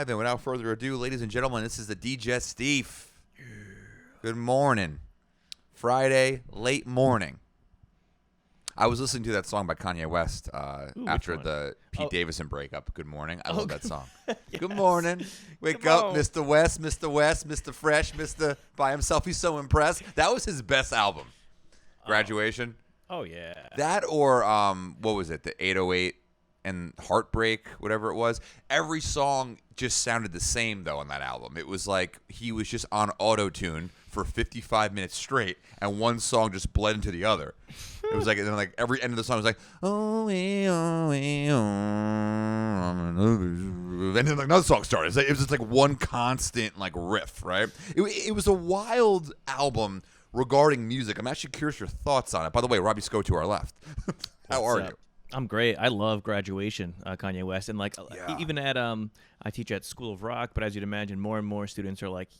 live, and without further ado, ladies and gentlemen, this is the Digestif. Good morning. Friday, late morning. I was listening to that song by Kanye West after the Pete Davidson breakup. Good morning. I love that song. Yes. Good morning. Wake up, Mr. West, Mr. Fresh, Mr. By himself. He's so impressed. That was his best album. Graduation. Oh, yeah. That or, what was it, the 808 and Heartbreak, whatever it was. Every song just sounded the same, though, on that album. It was like he was just on auto-tune for 55 minutes straight, and one song just bled into the other. It was like, and then like every end of the song was like, oh, and then like another song started. It was just like one constant like riff, right? It was a wild album regarding music. I'm actually curious your thoughts on it. By the way, Robbie Sco to our left. How are you? I'm great. I love Graduation, Kanye West, and like even at I teach at School of Rock, but as you'd imagine, more and more students are like,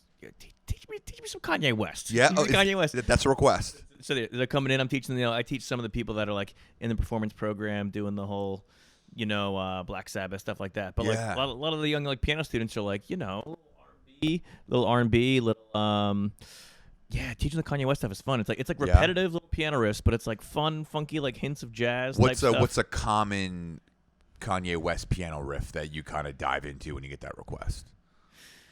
teach me some Kanye West. Yeah, Kanye West. That's a request. So they're coming in. I'm teaching them. I teach some of the people that are like in the performance program, doing the whole, Black Sabbath stuff like that. But like a lot of the young like piano students are like, little R&B, teaching the Kanye West stuff is fun. It's like repetitive little piano riffs, but it's like fun, funky, like hints of jazz. What's a common Kanye West piano riff that you kind of dive into when you get that request?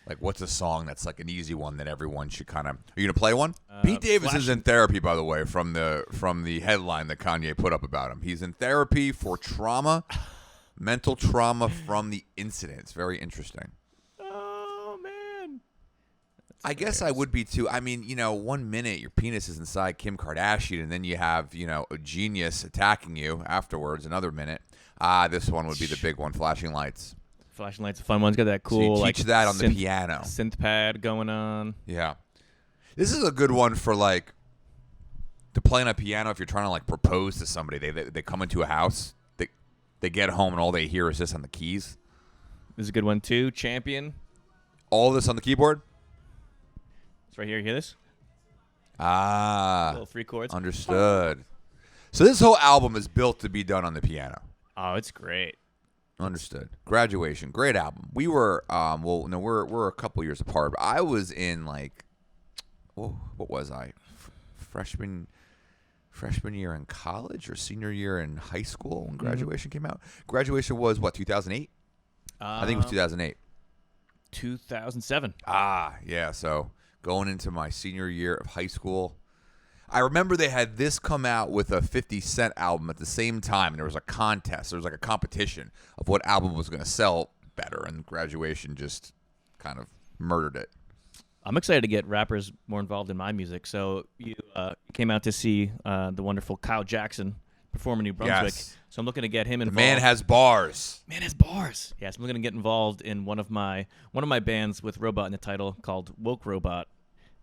Like, what's a song that's like an easy one that everyone should kind of? Are you gonna play one? Pete Davis is in therapy, by the way, from the headline that Kanye put up about him. He's in therapy for trauma, mental trauma from the incident. It's very interesting. I guess I would be too. I mean, 1 minute your penis is inside Kim Kardashian, and then you have, a genius attacking you afterwards. Another minute. This one would be the big one. Flashing lights. Flashing lights, a fun one. It's got that cool. So you teach that on the piano. Synth pad going on. Yeah, this is a good one for like to play on a piano if you're trying to like propose to somebody. They come into a house. They get home and all they hear is this on the keys. This is a good one too. Champion. All this on the keyboard. Right here, you hear this? Little 3 chords. Understood. So this whole album is built to be done on the piano. Oh, it's great. Understood. Graduation, great album. We were, we're a couple years apart. But I was in like, what was I? Freshman year in college or senior year in high school when Graduation came out. Graduation was what, 2008? I think it was 2008. 2007. Yeah. So. Going into my senior year of high school. I remember they had this come out with a 50 Cent album at the same time. And there was a contest. There was like a competition of what album was going to sell better. And Graduation just kind of murdered it. I'm excited to get rappers more involved in my music. So you came out to see the wonderful Kyle Jackson perform in New Brunswick. Yes. So I'm looking to get him involved. The man has bars. Yes, I'm going to get involved in one of my bands with Robot in the title called Woke Robot.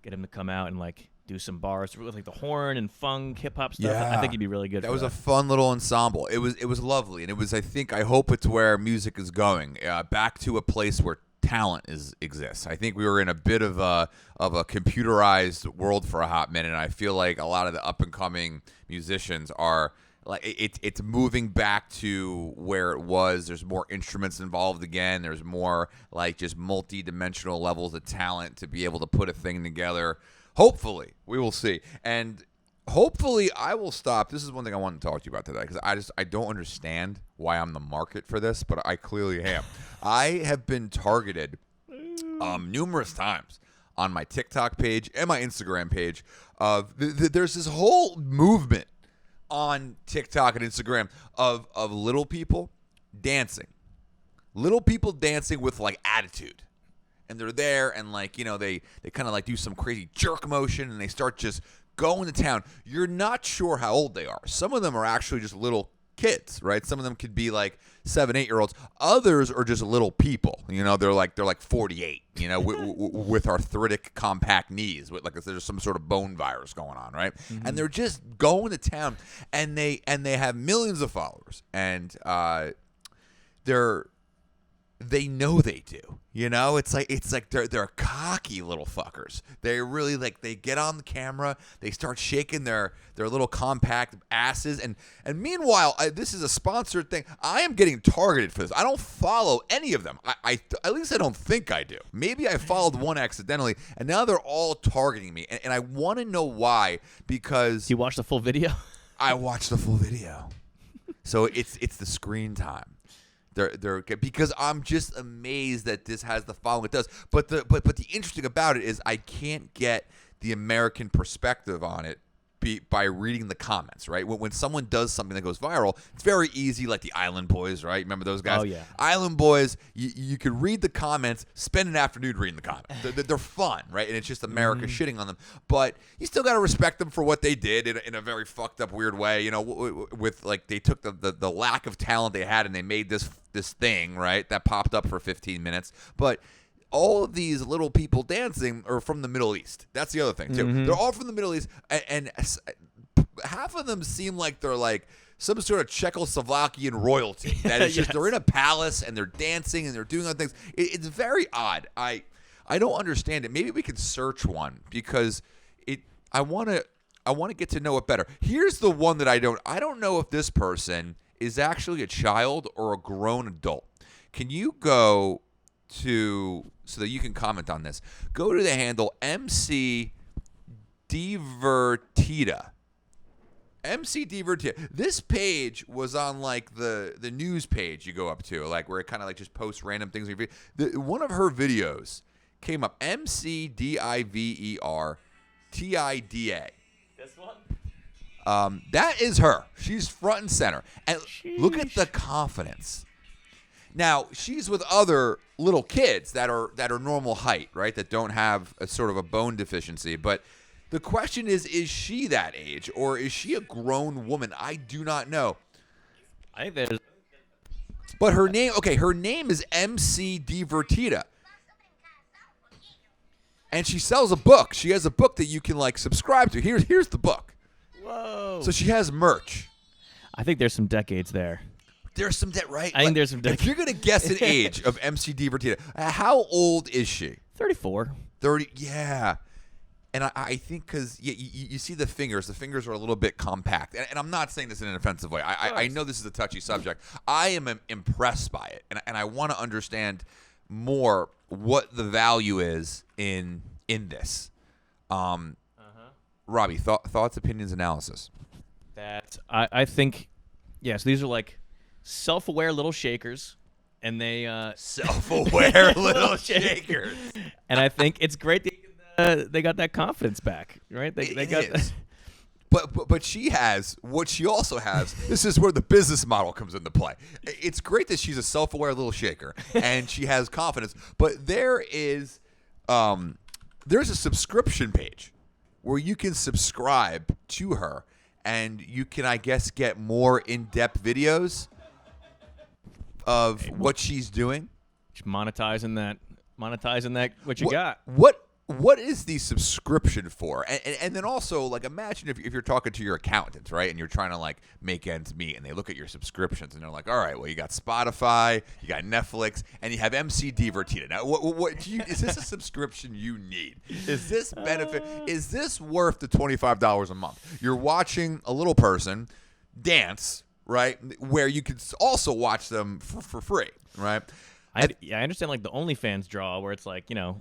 Get him to come out and like do some bars with like the horn and funk, hip hop stuff. Yeah. I think he'd be really good. That was a fun little ensemble. It was lovely, and it was. I hope it's where music is going. Back to a place where talent exists. I think we were in a bit of a computerized world for a hot minute. And I feel like a lot of the up and coming musicians are. Like it's moving back to where it was. There's more instruments involved again. There's more like just multi-dimensional levels of talent to be able to put a thing together. Hopefully, we will see. And hopefully I will stop. This is one thing I want to talk to you about today because I don't understand why I'm the market for this, but I clearly am. I have been targeted numerous times on my TikTok page and my Instagram page of there's this whole movement on TikTok and Instagram of little people dancing with like attitude, and they're there and like they kind of like do some crazy jerk motion and they start just going to town. You're not sure how old they are. Some of them are actually just little kids, right? Some of them could be like 7-8-year-olds. Others are just little people. They're like 48. With arthritic, compact knees. With like there's some sort of bone virus going on, right? Mm-hmm. And they're just going to town, and they have millions of followers, and they're they know they do. You know, it's like they're cocky little fuckers. They really they get on the camera, they start shaking their little compact asses, and meanwhile, this is a sponsored thing. I am getting targeted for this. I don't follow any of them. I at least I don't think I do. Maybe I followed one accidentally, and now they're all targeting me, and I want to know why. Because you watched the full video? I watched the full video, so it's the screen time. They're because I'm just amazed that this has the following it does. But the interesting about it is I can't get the American perspective on it by reading the comments, right? When someone does something that goes viral, it's very easy, like the Island Boys, right? Remember those guys? Oh, yeah. Island Boys, you could read the comments, spend an afternoon reading the comments. They're fun, right? And it's just America shitting on them. But you still got to respect them for what they did in a very fucked up, weird way. You know, with they took the lack of talent they had and they made this thing, right, that popped up for 15 minutes. But all of these little people dancing are from the Middle East. That's the other thing, too. They're all from the Middle East, and half of them seem like they're like some sort of Czechoslovakian royalty. That is just they're in a palace, and they're dancing, and they're doing other things. It's very odd. I don't understand it. Maybe we could search one, because I want to get to know it better. Here's the one that I don't know if this person is actually a child or a grown adult. Can you go to, so that you can comment on this, go to the handle MC Divertida. MC Divertida. This page was on the news page you go up to, where it kind of just posts random things. One of her videos came up, MC Divertida. This one? That is her. She's front and center. And look at the confidence. Now, she's with other little kids that are normal height, right? That don't have a sort of a bone deficiency. But the question is she that age, or is she a grown woman? I do not know. I think there's... But her name is MC Divertida. And she sells a book. She has a book that you can subscribe to. Here's the book. Whoa. So she has merch. I think there's some decades there. There's some right? I think there's some decades. If you're going to guess an age of MC Divertida, how old is she? 34. 30, yeah. And I think because you see the fingers. The fingers are a little bit compact. And I'm not saying this in an offensive way. I know this is a touchy subject. I am impressed by it. And I want to understand more what the value is in this. Robbie, thoughts, opinions, analysis. That I think, yes, these are self-aware little shakers, and they self-aware little shakers. And I think it's great they got that confidence back, right? They got that. But she has what she also has. This is where the business model comes into play. It's great that she's a self-aware little shaker and she has confidence. But there's a subscription page where you can subscribe to her, and you can, I guess, get more in-depth videos of what she's doing. She's monetizing that. What you got? What is the subscription for? And then also, imagine if you're talking to your accountant, right? And you're trying to, make ends meet, and they look at your subscriptions, and they're like, all right, well, you got Spotify, you got Netflix, and you have MC Divertida. Now, is this a subscription you need? Is this benefit? Is this worth the $25 a month? You're watching a little person dance, right? Where you could also watch them for free, right? I understand the OnlyFans draw where it's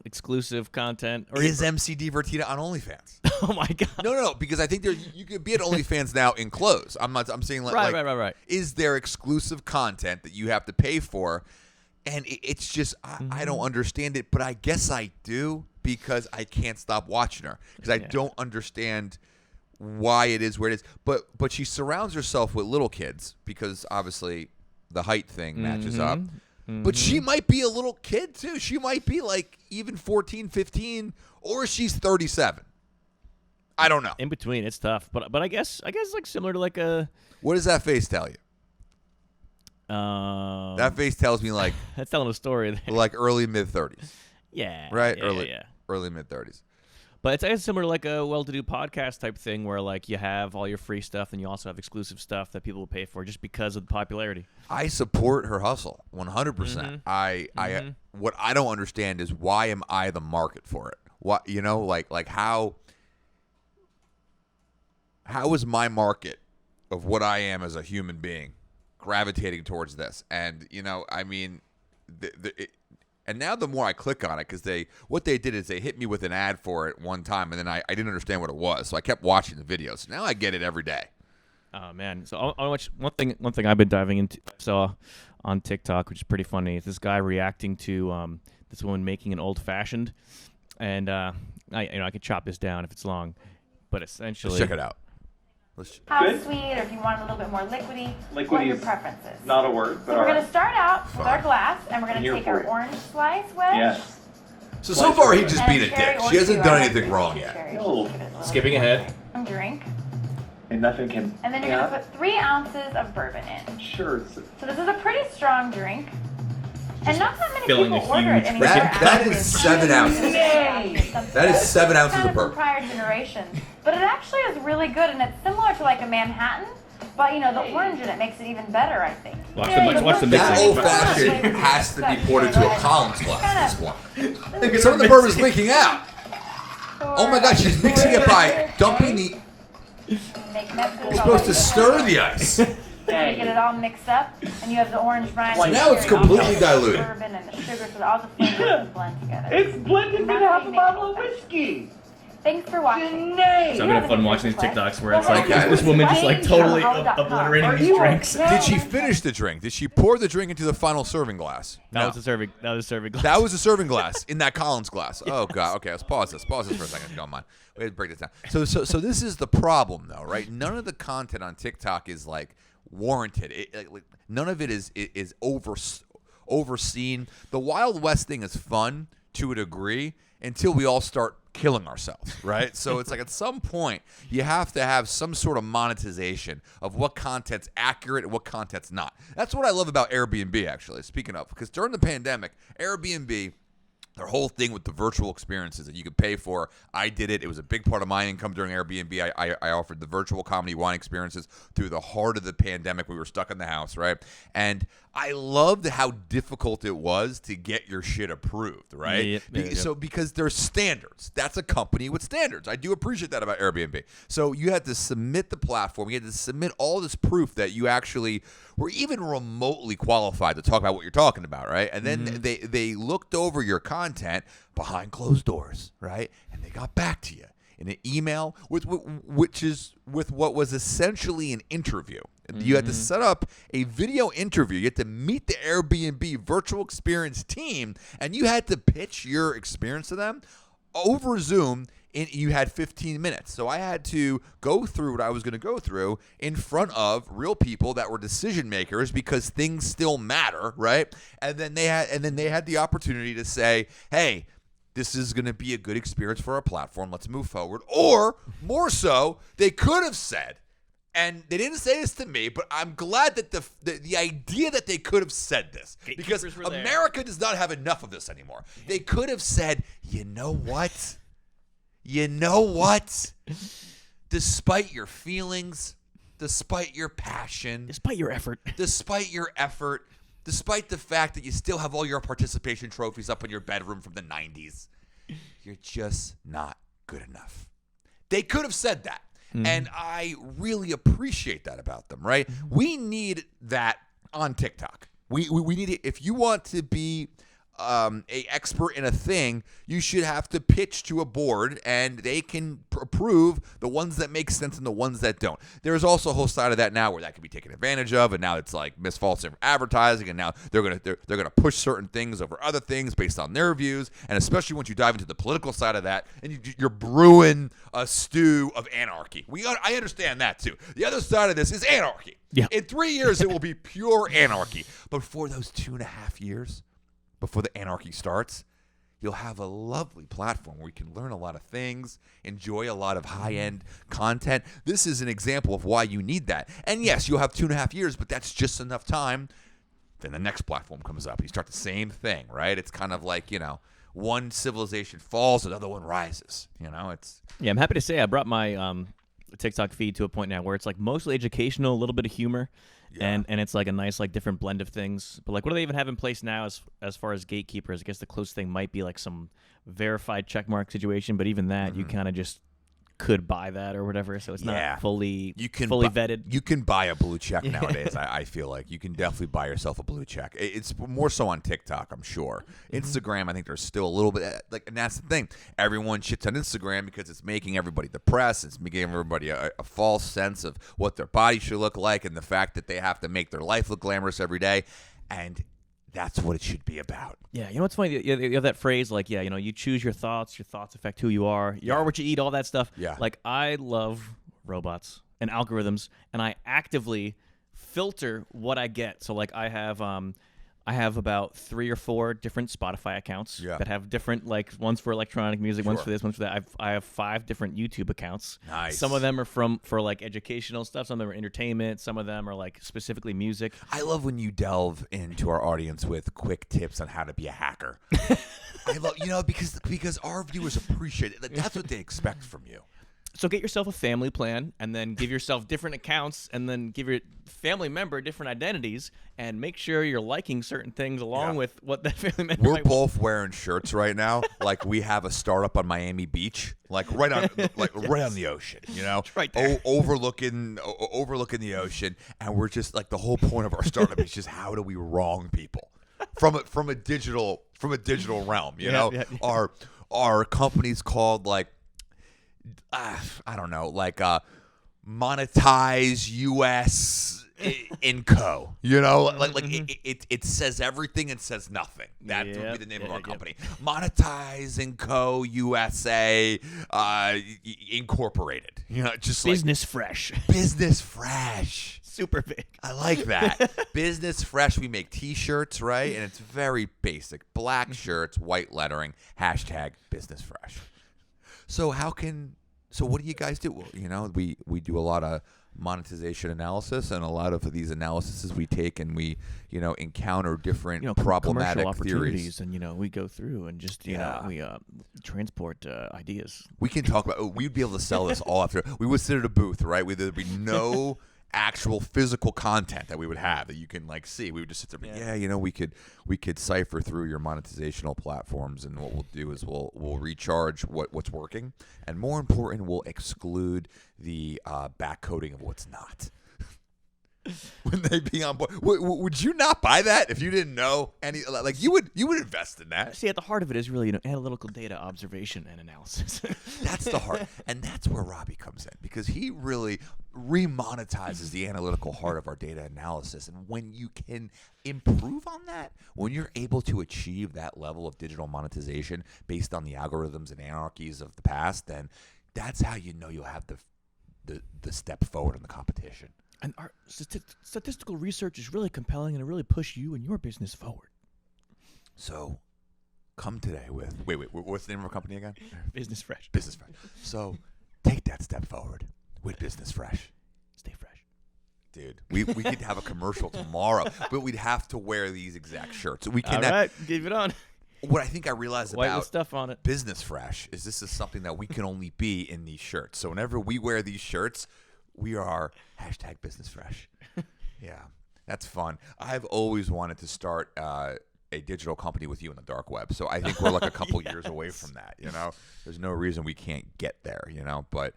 exclusive content. Or is MC Divertida on OnlyFans? Oh my god! No, because I think you could be at OnlyFans now in clothes. I'm saying right. Is there exclusive content that you have to pay for? And it's just I don't understand it, but I guess I do because I can't stop watching her because I don't understand why it is where it is. But she surrounds herself with little kids because obviously the height thing matches up. But she might be a little kid, too. She might be, even 14, 15, or she's 37. I don't know. In between, it's tough. But I guess similar to a... What does that face tell you? That face tells me, that's telling a story there. early, mid-30s. Yeah. Right? Yeah, Early, mid-30s. But it's similar to like a well-to-do podcast type thing where like you have all your free stuff and you also have exclusive stuff that people will pay for just because of the popularity. I support her hustle 100%. I what I don't understand is why am I the market for it? What like how is my market of what I am as a human being gravitating towards this? And I mean, and now the more I click on it, because what they did is they hit me with an ad for it one time, and then I didn't understand what it was, so I kept watching the videos. So now I get it every day. Oh man! So I watch one thing I've been diving into. I saw on TikTok, which is pretty funny. Is this guy reacting to this woman making an old fashioned, and I could chop this down if it's long, but essentially, let's check it out. How sweet, or if you want a little bit more liquidy, what are your preferences? Not a word, but so we're going to start out with our glass, and we're going to take our orange slice wedge. Yes. So far, he just beat a dick. She hasn't done anything wrong yet. No. Skipping ahead. Some drink. And nothing can. And then you're going to put 3 ounces of bourbon in. Sure. So this is a pretty strong drink. And not that many filling people a order it huge anymore. That is 7 ounces. That is 7 ounces kind of bourbon. From prior generations. But it actually is really good, and it's similar to like a Manhattan. But the orange in it makes it even better, I think. Watch the mixing. That old fashioned has to be poured into a Collins glass at this point. Some of the bourbon's leaking out. Oh my God, she's mixing it by dumping the. You're supposed to stir the ice. You get it all mixed up, and you have the orange rind. So now it's completely diluted. Bourbon and the sugar, so all the flavors blend together. It's blended with half a bottle of whiskey. Thanks for watching. So I'm gonna have fun watching these TikToks where it's like this woman just like totally obliterating these drinks. Did she finish the drink? Did she pour the drink into the final serving glass? That was a serving glass. That was a serving glass in that Collins glass. Yes. Oh God. Okay, let's pause this. Pause this for a second if you don't mind. We have to break this down. So this is the problem though, right? None of the content on TikTok is like warranted. None of it is overseen. The Wild West thing is fun to a degree until we all start killing ourselves, right? So it's like at some point you have to have some sort of monetization of what content's accurate and what content's not. That's what I love about Airbnb, actually, speaking of, because during the pandemic, Airbnb, their whole thing with the virtual experiences that you could pay for, I did it. It was a big part of my income during Airbnb. I offered the virtual comedy wine experiences through the heart of the pandemic. We were stuck in the house, right? And I loved how difficult it was to get your shit approved, right? Yep. So because there's standards. That's a company with standards. I do appreciate that about Airbnb. So you had to submit the platform. You had to submit all this proof that you actually were even remotely qualified to talk about what you're talking about, right? And then they looked over your content behind closed doors, right? And they got back to you in an email with what was essentially an interview. You had to set up a video interview. You had to meet the Airbnb virtual experience team, and you had to pitch your experience to them over Zoom. You had 15 minutes. So I had to go through what I was going to go through in front of real people that were decision makers because things still matter, right? And then they had the opportunity to say, hey, this is going to be a good experience for our platform. Let's move forward. Or more so, they could have said, and they didn't say this to me, but I'm glad that the idea that they could have said this, because America does not have enough of this anymore. They could have said, you know what? Despite your feelings, despite your passion, despite your effort, despite the fact that you still have all your participation trophies up in your bedroom from the 90s, you're just not good enough. They could have said that. And I really appreciate that about them, right? We need that on TikTok. We need it. If you want to be a expert in a thing, you should have to pitch to a board, and they can approve the ones that make sense and the ones that don't. There's also a whole side of that now where that can be taken advantage of, and now it's like false advertising, and now they're gonna push certain things over other things based on their views, and especially once you dive into the political side of that, and you're brewing a stew of anarchy. I understand that too. The other side of this is anarchy. Yeah. In 3 years, it will be pure anarchy. But for those 2.5 years, before the anarchy starts, you'll have a lovely platform where you can learn a lot of things, enjoy a lot of high-end content. This is an example of why you need that. And yes, you'll have 2.5 years, but that's just enough time then the next platform comes up. You start the same thing, right? It's kind of like, one civilization falls, another one rises. It's I'm happy to say I brought my TikTok feed to a point now where it's like mostly educational, a little bit of humor, and it's like a nice like different blend of things. But like, what do they even have in place now as far as gatekeepers? I guess the closest thing might be like some verified checkmark situation, but even that you kind of just could buy that or whatever, so it's not fully vetted. You can buy a blue check nowadays. I feel like you can definitely buy yourself a blue check. It's more so on TikTok, I'm sure. Instagram, I think there's still a little bit and that's the thing. Everyone shits on Instagram because it's making everybody depressed. It's making everybody a false sense of what their body should look like, and the fact that they have to make their life look glamorous every day, and that's what it should be about. Yeah, you know what's funny? You have that phrase like, you choose your thoughts affect who you are. You are what you eat, all that stuff. Yeah. Like, I love robots and algorithms, and I actively filter what I get. So, like, I have about 3 or 4 different Spotify accounts that have different, like, one's for electronic music, one's for this, one's for that. I have 5 different YouTube accounts. Nice. Some of them are for like educational stuff. Some of them are entertainment. Some of them are like specifically music. I love when you delve into our audience with quick tips on how to be a hacker. I love, because our viewers appreciate it. Like, that's what they expect from you. So get yourself a family plan, and then give yourself different accounts, and then give your family member different identities, and make sure you're liking certain things along with what that family member. We're both wearing shirts right now, like we have a startup on Miami Beach, like right on the ocean, It's right there. overlooking the ocean, and we're just like, the whole point of our startup is just how do we wrong people from a digital realm, Our company's called like, I don't know, like Monetize US Inco. It says everything and says nothing. That would be the name of our company. Monetize Inco USA Incorporated. Just Business Fresh. Business Fresh. Super big. I like that. Business Fresh. We make T-shirts, right? And it's very basic. Black shirts, white lettering, #Business Fresh. So what do you guys do? Well, we do a lot of monetization analysis, and a lot of these analyses we take and we, encounter different problematic commercial opportunities, theories. And we go through and just we transport ideas. We can talk about. We'd be able to sell this all after. We would sit at a booth, right? There'd be no actual physical content that we would have that you can like see. We would just sit there, we could cipher through your monetizational platforms, and what we'll do is we'll recharge what's working, and more important, we'll exclude the backcoding of what's not. Wouldn't they be on board? Would you not buy that if you didn't know any? Like you would invest in that. See, at the heart of it is really analytical data observation and analysis. That's the heart, and that's where Robbie comes in, because he really remonetizes the analytical heart of our data analysis. And when you can improve on that, when you're able to achieve that level of digital monetization based on the algorithms and anarchies of the past, then that's how you'll have the step forward in the competition. And our statistical research is really compelling, and it really push you and your business forward. So, come today with wait, what's the name of our company again? Business Fresh. Business Fresh. So, take that step forward with Business Fresh. Stay fresh, dude. We could have a commercial tomorrow, but we'd have to wear these exact shirts. We cannot. All right, keep it on. What I think I realized White about with stuff on it. Business Fresh is this is something that we can only be in these shirts. So whenever we wear these shirts, we are #Business Fresh. Yeah, that's fun. I've always wanted to start a digital company with you in the dark web. So I think we're like a couple years away from that. There's no reason we can't get there. But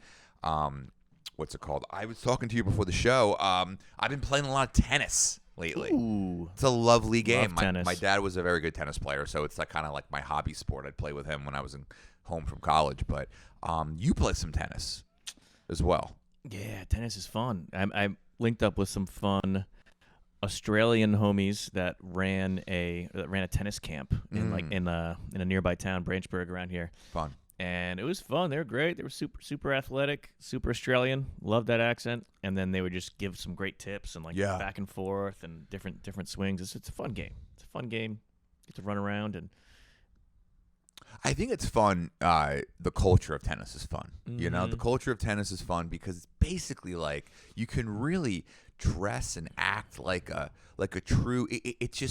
what's it called? I was talking to you before the show. I've been playing a lot of tennis lately. Ooh, it's a lovely game. My dad was a very good tennis player, so it's like kind of like my hobby sport. I'd play with him when I was home from college. But you play some tennis as well. Yeah, tennis is fun. I linked up with some fun Australian homies that ran a tennis camp in a nearby town, Branchburg, around here. Fun. And it was fun. They were great. They were super athletic, super Australian. Loved that accent. And then they would just give some great tips and back and forth and different swings. It's a fun game. Get to run around and. I think it's fun. The culture of tennis is fun. Mm-hmm. The culture of tennis is fun because it's basically like you can really dress and act like a true. It's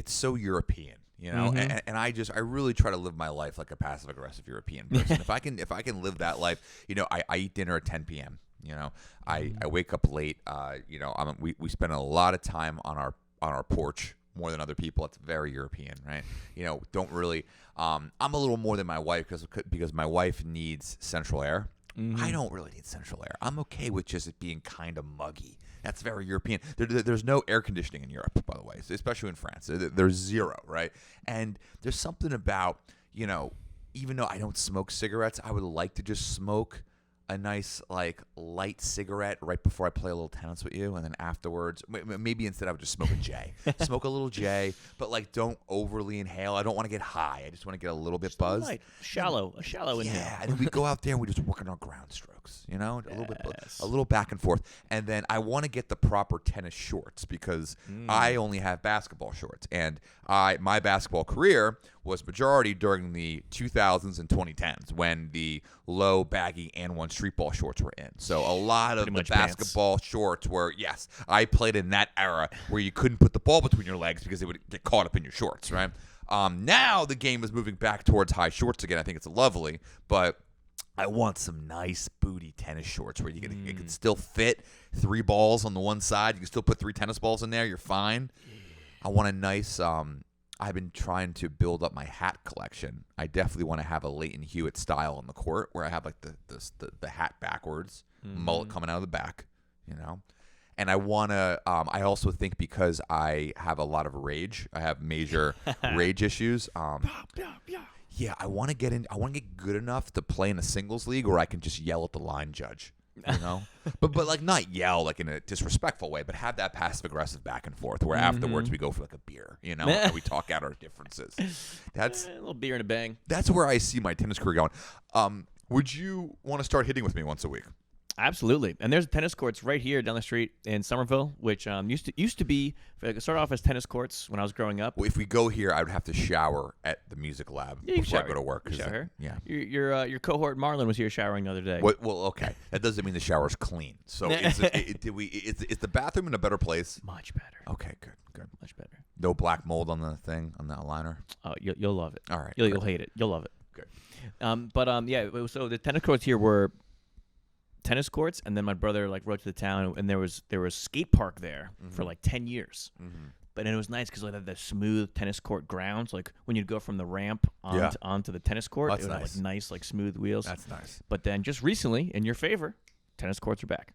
so European. You know, and I really try to live my life like a passive aggressive European person. if I can live that life, you know, I eat dinner at 10 p.m. You know, I wake up late. You know, we spend a lot of time on our porch more than other people. It's very European, right? You know, don't really. I'm a little more than my wife because my wife needs central air. I don't really need central air. I'm okay with just it being kind of muggy. That's very European. There's no air conditioning in Europe, by the way, especially in France. There's zero, right? And there's something about, you know, even though I don't smoke cigarettes, I would like to just smoke a nice, like, light cigarette right before I play a little tennis with you, and then afterwards, maybe instead I would just smoke a J. Smoke a little J, but, like, don't overly inhale. I don't want to get high. I just want to get a little bit buzzed. A shallow inhale. Yeah, and then we go out there and we just work on our ground strokes, you know, a little back and forth. And then I want to get the proper tennis shorts because I only have basketball shorts, and my basketball career was majority during the 2000s and 2010s when the low, baggy, and one street ball shorts were in. So a lot of the basketball shorts were, yes, I played in that era where you couldn't put the ball between your legs because it would get caught up in your shorts, right? Now the game is moving back towards high shorts again. I think it's lovely, but I want some nice booty tennis shorts where it can still fit 3 balls on the one side. You can still put 3 tennis balls in there. You're fine. I want a nice I've been trying to build up my hat collection. I definitely want to have a Leighton Hewitt style on the court where I have like the hat backwards, mullet coming out of the back, you know. And I want to I also think because I have a lot of rage, I have major rage issues. Yeah, I want to get good enough to play in a singles league where I can just yell at the line judge. You know, but like not yell like in a disrespectful way, but have that passive aggressive back and forth where afterwards we go for like a beer, you know, and we talk out our differences. That's a little beer and a bang. That's where I see my tennis career going. Would you want to start hitting with me once a week? Absolutely. And there's tennis courts right here down the street in Somerville, which used to be started off as tennis courts when I was growing up. Well, if we go here, I would have to shower at the music lab before I go to work. Shower. Yeah. Your cohort Marlon was here showering the other day. Well, okay. That doesn't mean the shower's clean. So is the bathroom in a better place? Much better. Okay, good. Much better. No black mold on the thing, on that liner? Oh, you'll love it. All right. You'll hate it. You'll love it. Good. Yeah, so the tennis courts here were tennis courts, and then my brother like rode to the town, and there was a skate park there for like 10 years. But it was nice because like the smooth tennis court grounds, like when you'd go from the ramp onto the tennis court, it would have like nice like smooth wheels. That's nice. But then just recently, in your favor, tennis courts are back.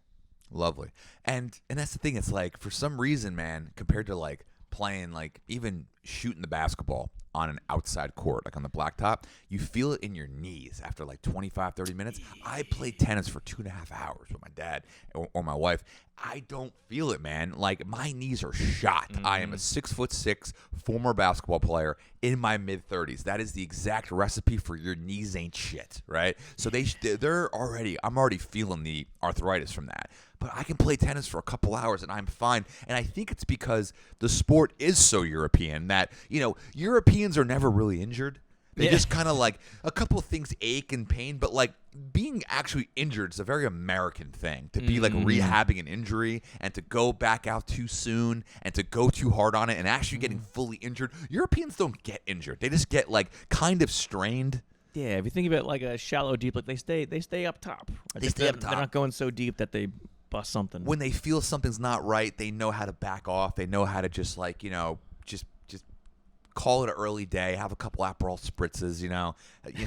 Lovely. And that's the thing. It's like for some reason, man, compared to like playing like even shooting the basketball on an outside court, like on the blacktop, you feel it in your knees after like 25, 30 minutes. I played tennis for 2.5 hours with my dad or my wife. I don't feel it, man. Like my knees are shot. I am a 6'6" former basketball player in my mid-30s. That is the exact recipe for your knees ain't shit, right? So I'm already feeling the arthritis from that. But I can play tennis for a couple hours and I'm fine. And I think it's because the sport is so European that, you know, Europeans are never really injured. They just kind of like a couple of things ache and pain, but like being actually injured is a very American thing. To be like rehabbing an injury and to go back out too soon and to go too hard on it and actually getting fully injured. Europeans don't get injured. They just get like kind of strained. Yeah, if you think about like a shallow deep, like they stay up top. They stay up top. They're not going so deep that they bust something. When they feel something's not right, they know how to back off. They know how to just like, you know, just call it an early day, have a couple Aperol spritzes, you know,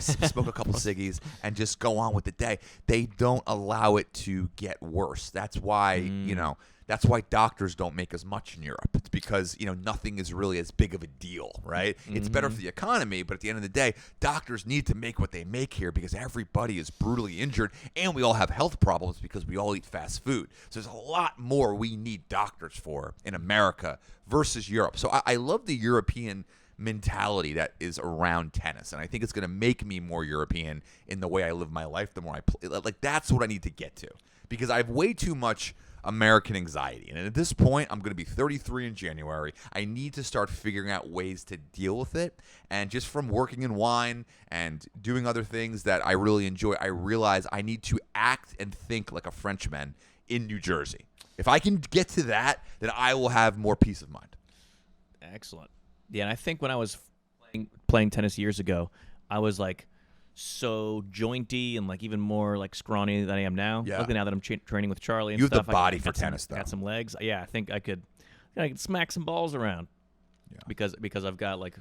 smoke a couple ciggies, and just go on with the day. They don't allow it to get worse. That's why, you know, that's why doctors don't make as much in Europe. It's because, you know, nothing is really as big of a deal, right? It's better for the economy, but at the end of the day, doctors need to make what they make here because everybody is brutally injured and we all have health problems because we all eat fast food. So there's a lot more we need doctors for in America versus Europe. So I love the European mentality that is around tennis, and I think it's going to make me more European in the way I live my life the more I play. Like that's what I need to get to because I have way too much American anxiety, and at this point I'm going to be 33 in January. I need to start figuring out ways to deal with it, and just from working in wine and doing other things that I really enjoy, I realize I need to act and think like a Frenchman in New Jersey. If I can get to that, then I will have more peace of mind. Excellent. Yeah, and I think when I was playing tennis years ago, I was like so jointy and like even more like scrawny than I am now. Yeah. Luckily now that I'm training with Charlie and you stuff. have the body for tennis, though. Got some legs. Yeah, I think I could smack some balls around. Yeah. Because I've got like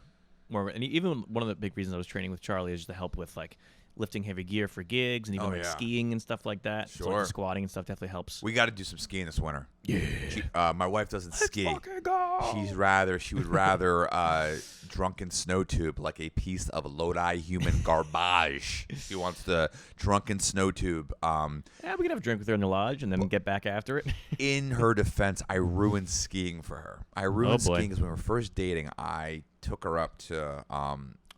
more, and even one of the big reasons I was training with Charlie is just to help with like lifting heavy gear for gigs and even skiing and stuff like that. Sure. So like, squatting and stuff definitely helps. We got to do some skiing this winter. Yeah. My wife doesn't ski. Fucking go. She would rather drunken snow tube like a piece of Lodi human garbage. She wants the drunken snow tube. Yeah, we can have a drink with her in the lodge and then get back after it. In her defense, I ruined skiing for her. I ruined skiing because when we were first dating, I took her up to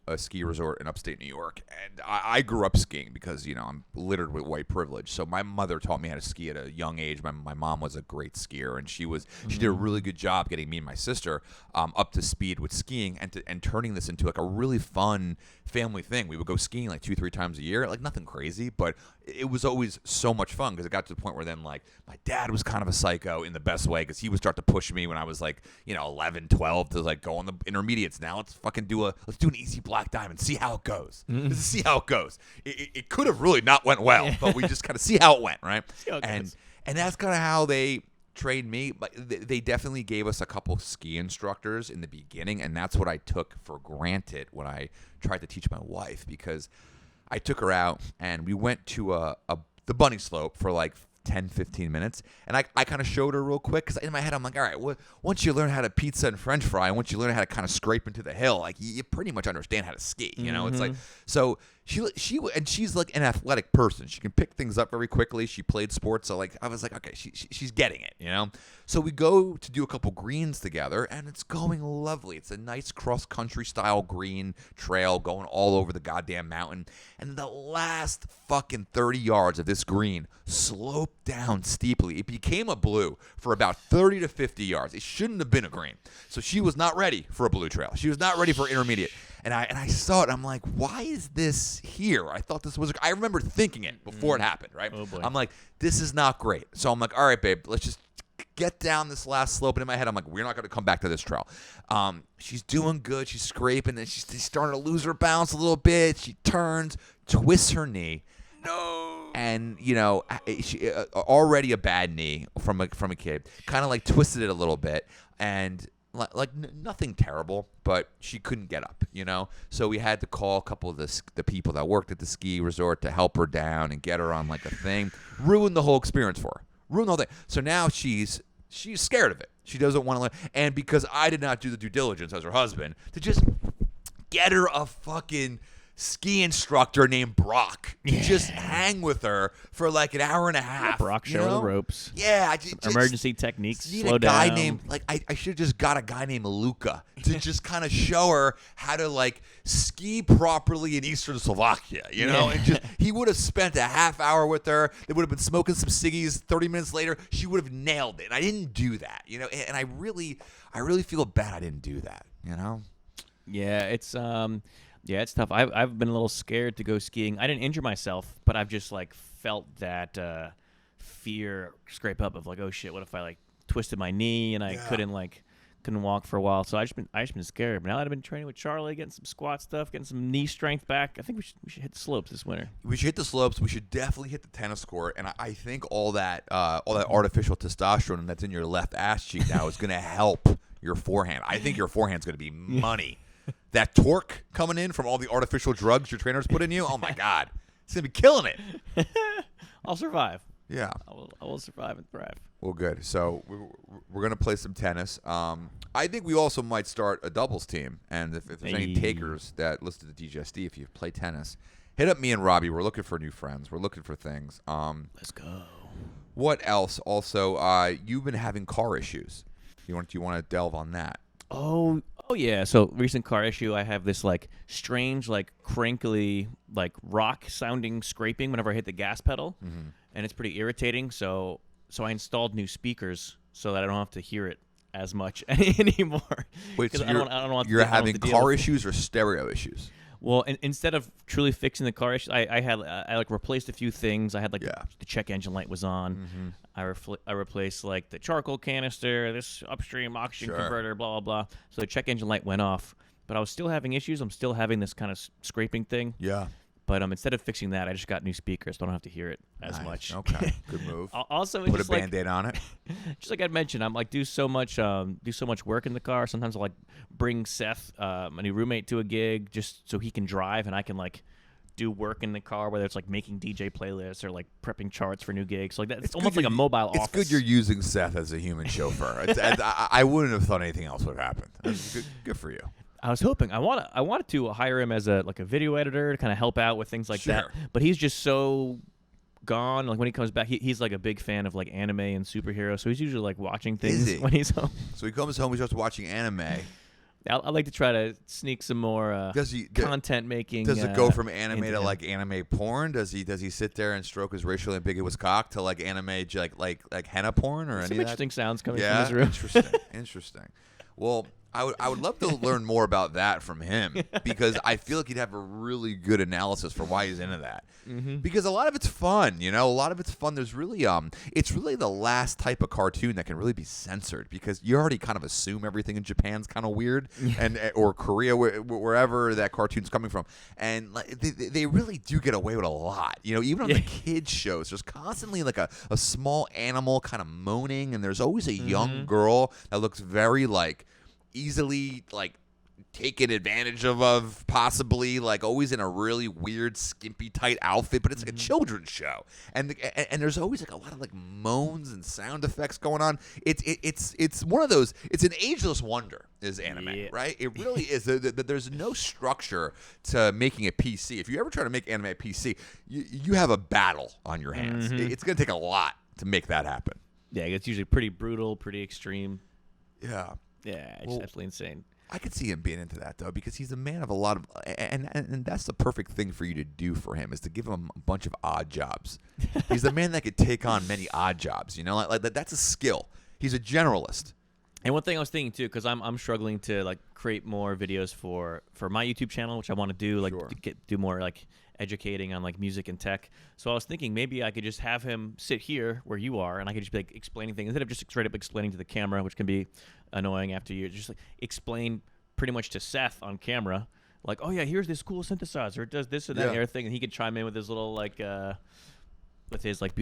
a ski resort in upstate New York, and I grew up skiing because I'm littered with white privilege. So my mother taught me how to ski at a young age. My mom was a great skier, and she did a really good job getting me and my sister up to speed with skiing and turning this into like a really fun family thing. We would go skiing like 2-3 times a year, like nothing crazy, but it was always so much fun because it got to the point where then like my dad was kind of a psycho in the best way because he would start to push me when I was like 11, 12 to like go on the intermediates. Now let's do an easy black diamond, see how it goes. Let's see how it goes. It could have really not went well, but we just kind of see how it went, right? And that's kind of how they trained me. But they definitely gave us a couple ski instructors in the beginning, and that's what I took for granted when I tried to teach my wife, because I took her out and we went to the bunny slope for like 10-15 minutes, and I kind of showed her real quick because in my head I'm like, all right, once you learn how to pizza and French fry, and once you learn how to kind of scrape into the hill, like you pretty much understand how to ski. It's like, so she's like an athletic person. She can pick things up very quickly. She played sports, so like I was like, okay, she's getting it, So we go to do a couple greens together, and it's going lovely. It's a nice cross country style green trail going all over the goddamn mountain, and the last fucking 30 yards of this green sloped down steeply. It became a blue for about 30 to 50 yards. It shouldn't have been a green. So she was not ready for a blue trail. She was not ready for intermediate. And I saw it, and I'm like, why is this here? I thought this was – I remember thinking it before it happened, right? Oh, boy. I'm like, this is not great. So I'm like, all right, babe, let's just get down this last slope. And in my head, I'm like, we're not going to come back to this trail. She's doing good. She's scraping, and she's starting to lose her balance a little bit. She turns, twists her knee. No. And, she already a bad knee from a kid. Kind of like twisted it a little bit. And – like nothing terrible, but she couldn't get up, So we had to call a couple of the people that worked at the ski resort to help her down and get her on like a thing. Ruined the whole experience for her. Ruined the whole thing. So now she's scared of it. She doesn't want to learn. And because I did not do the due diligence as her husband to just get her a fucking ski instructor named Brock to just hang with her for like an hour and a half. Brock, show her the ropes. Yeah. Emergency techniques. Slow a guy down. Named, like, I should have just got a guy named Luca to just kind of show her how to like ski properly in Eastern Slovakia, and he would have spent a half hour with her. They would have been smoking some ciggies. 30 minutes later, she would have nailed it. And I didn't do that, and I really feel bad I didn't do that, Yeah, it's it's tough. I've been a little scared to go skiing. I didn't injure myself, but I've just like felt that fear scrape up of like, oh shit, what if I like twisted my knee and I couldn't walk for a while. So I just been scared. But now that I've been training with Charlie, getting some squat stuff, getting some knee strength back, I think we should hit the slopes this winter. We should hit the slopes. We should definitely hit the tennis court. And I think all that artificial testosterone that's in your left ass cheek now is going to help your forehand. I think your forehand's going to be money. That torque coming in from all the artificial drugs your trainers put in you, oh my God, it's gonna be killing it. I'll survive. Yeah, I will survive and thrive. Well, good. So we're gonna play some tennis. I think we also might start a doubles team, and if there's any takers that listen to the Digestif, if you play tennis, hit up me and Robbie. We're looking for new friends. We're looking for things. Let's go. What else? Also, you've been having car issues. Do you want to delve on that? Oh yeah. So recent car issue, I have this like strange, like crinkly, like rock sounding scraping whenever I hit the gas pedal, and it's pretty irritating. So I installed new speakers so that I don't have to hear it as much anymore. Wait, so I don't want you're to having deal car with issues or stereo issues? Well, instead of truly fixing the car issues, I like replaced a few things. I had like the check engine light was on. Mm-hmm. I replaced like the charcoal canister, this upstream oxygen converter, blah blah blah. So the check engine light went off, but I was still having issues. I'm still having this kind of scraping thing. Yeah. But instead of fixing that, I just got new speakers, so I don't have to hear it as much. Okay, good move. Also, put just a Band-Aid on it. Just like I'd mentioned, I'm like do so much work in the car. Sometimes I'll like bring Seth, my new roommate, to a gig just so he can drive and I can like do work in the car, whether it's like making DJ playlists or like prepping charts for new gigs. So like that, it's almost like a mobile office. It's good you're using Seth as a human chauffeur. I wouldn't have thought anything else would have happened. Good for you. I was hoping I wanted to hire him as a video editor to kind of help out with things like that. But he's just so gone. Like when he comes back, he's like a big fan of like anime and superheroes. So he's usually like watching things when he's home. So he comes home, he starts watching anime. I like to try to sneak some more content making. Does it go from anime to like anime porn? Does he sit there and stroke his racially ambiguous cock to like anime like henna porn or some interesting sounds coming from his his room? Interesting. Well, I would love to learn more about that from him because I feel like he'd have a really good analysis for why he's into that. Mm-hmm. Because a lot of it's fun, a lot of it's fun. There's really it's really the last type of cartoon that can really be censored because you already kind of assume everything in Japan's kind of weird and or Korea wherever that cartoon's coming from, and they really do get away with a lot. Even on the kids shows, there's constantly like a small animal kind of moaning, and there's always a young girl that looks very like easily like taken advantage of possibly, like always in a really weird skimpy tight outfit, but it's like a children's show, and there's always like a lot of like moans and sound effects going on. It's one of those. It's an ageless wonder is anime, right? It really is. There's no structure to making it PC. If you ever try to make anime PC, you have a battle on your hands. It's gonna take a lot to make that happen. Yeah, it's usually pretty brutal, pretty extreme. Yeah, it's definitely insane. I could see him being into that though, because he's a man of a lot of, and that's the perfect thing for you to do for him is to give him a bunch of odd jobs. He's a man that could take on many odd jobs. Like that's a skill. He's a generalist. And one thing I was thinking too, because I'm struggling to like create more videos for my YouTube channel, which I want to do, like do more like educating on like music and tech. So I was thinking maybe I could just have him sit here where you are, and I could just be like explaining things instead of just straight up explaining to the camera, which can be annoying after you just like explain pretty much to Seth on camera, like, oh yeah, here's this cool synthesizer, it does this or that everything, and he could chime in with his little like with his like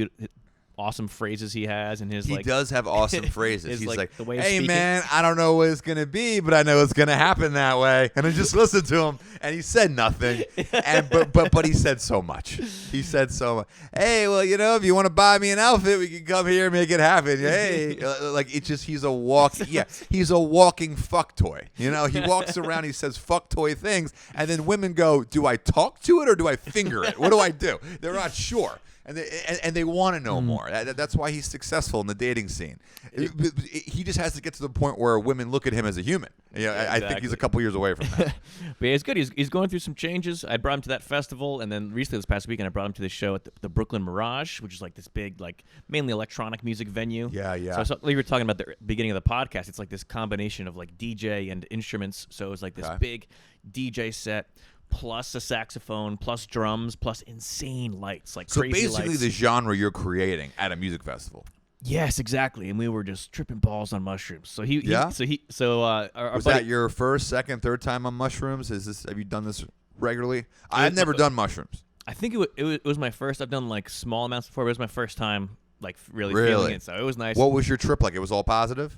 awesome phrases he has, and he does have awesome phrases. He's like the way of hey speaking. Man, I don't know what it's gonna be, but I know it's gonna happen that way. And I just listened to him, and he said nothing, and but he said so much. He said so much. Hey, well, if you want to buy me an outfit, we can come here and make it happen. Hey, like it's just he's a walking fuck toy. He walks around, he says fuck toy things, and then women go, do I talk to it or do I finger it? What do I do? They're not sure. And they want to know more. That's why he's successful in the dating scene. He just has to get to the point where women look at him as a human. I think he's a couple years away from that. But yeah, it's good. He's going through some changes. I brought him to that festival, and then recently this past weekend I brought him to the show at the Brooklyn Mirage, which is like this big, like mainly electronic music venue. Yeah. So we were talking about the beginning of the podcast. It's like this combination of like DJ and instruments. So it was like this big DJ set, plus a saxophone, plus drums, plus insane lights, like crazy lights. So basically the genre you're creating at a music festival. Yes, exactly. And we were just tripping balls on mushrooms. So was that your first, second, third time on mushrooms? Have you done this regularly? I've never done mushrooms. I think it was my first. I've done like small amounts before, but it was my first time like really feeling it. So it was nice. What was your trip like? It was all positive?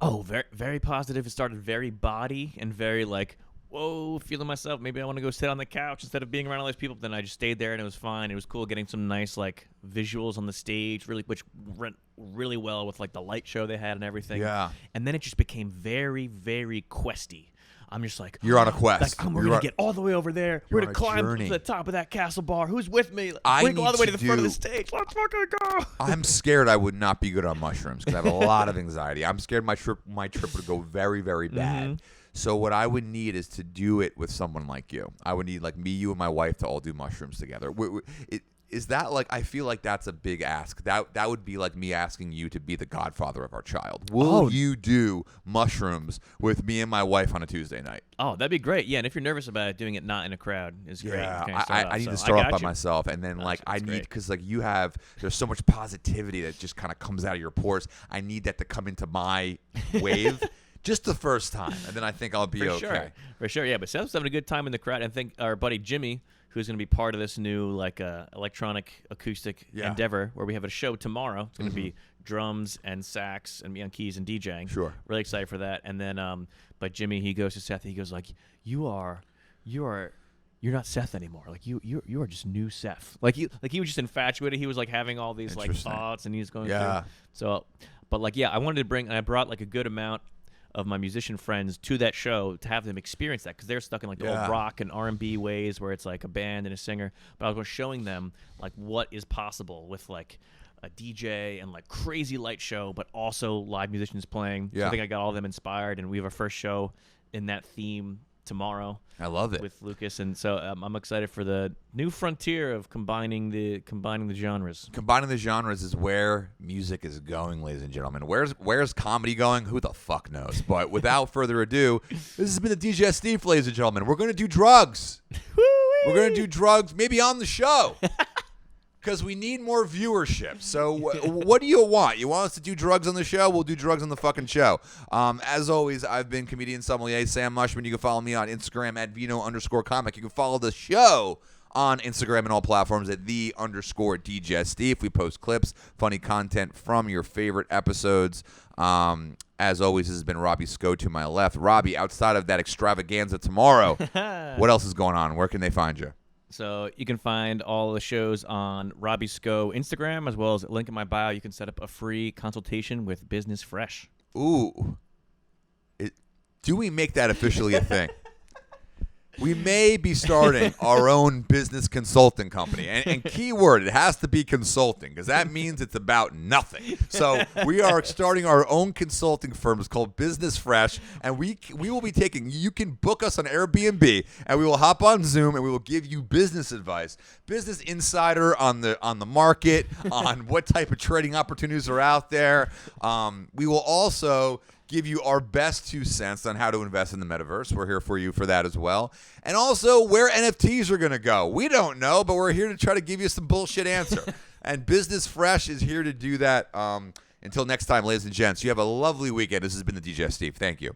Oh, very, very positive. It started very body and very like, whoa, feeling myself. Maybe I want to go sit on the couch instead of being around all these people. But then I just stayed there, and it was fine. It was cool getting some nice like visuals on the stage, which went really well with like the light show they had and everything. Yeah. And then it just became very, very questy. I'm just like, you're on a quest. Like, we're gonna get all the way over there. We're gonna climb to the top of that castle bar. Who's with me? We're gonna go all the way to the front of the stage. Let's fucking go. I'm scared I would not be good on mushrooms because I have a lot of anxiety. I'm scared my trip would go very, very bad. Mm-hmm. So what I would need is to do it with someone like you. I would need like me, you, and my wife to all do mushrooms together. is that like, I feel like that's a big ask. That would be like me asking you to be the godfather of our child. Will you do mushrooms with me and my wife on a Tuesday night? Oh, that'd be great. Yeah, and if you're nervous about it, doing it not in a crowd is great. Yeah, I need to start off by myself, and then like I need, because like there's so much positivity that just kind of comes out of your pores. I need that to come into my wave. Just the first time, and then I think I'll be okay. For sure, yeah. But Seth's having a good time in the crowd. And I think our buddy Jimmy, who's going to be part of this new like electronic acoustic endeavor, where we have a show tomorrow. It's going to be drums and sax and me on keys and DJing. Sure, really excited for that. And then, but Jimmy, he goes to Seth. He goes like, you're not Seth anymore. Like you are just new Seth. Like he was just infatuated. He was like having all these like thoughts, and he was going through. So, but like I wanted to I brought like a good amount of my musician friends to that show to have them experience that, because they're stuck in like the old rock and R&B ways where it's like a band and a singer. But I was showing them like what is possible with like a DJ and like crazy light show, but also live musicians playing. So I think I got all of them inspired, and we have our first show in that theme tomorrow. I love it with Lucas, and so I'm excited for the new frontier of combining the genres. Combining the genres is where music is going, ladies and gentlemen. Where's comedy going? Who the fuck knows? But without further ado, this has been the Digestif, ladies and gentlemen. We're going to do drugs. We're going to do drugs, maybe on the show. Because we need more viewership. So what do you want? You want us to do drugs on the show? We'll do drugs on the fucking show. As always, I've been comedian sommelier Sam Mushman. You can follow me on Instagram at Vino_comic. You can follow the show on Instagram and all platforms at _Digestif. We post clips, funny content from your favorite episodes. As always, this has been Robbie Sco to my left. Robbie, outside of that extravaganza tomorrow, what else is going on? Where can they find you? So you can find all the shows on Robbie Sco Instagram, as well as a link in my bio. You can set up a free consultation with Business Fresh. Ooh. Do we make that officially a thing? We may be starting our own business consulting company. And key word, it has to be consulting, because that means it's about nothing. So we are starting our own consulting firm. It's called Business Fresh, and we will be you can book us on Airbnb, and we will hop on Zoom, and we will give you business advice, business insider on the market, on what type of trading opportunities are out there. We will also give you our best 2 cents on how to invest in the metaverse. We're here for you for that as well. And also where NFTs are going to go. We don't know, but we're here to try to give you some bullshit answer. And Business Fresh is here to do that. Until next time, ladies and gents, you have a lovely weekend. This has been the Digestif. Thank you.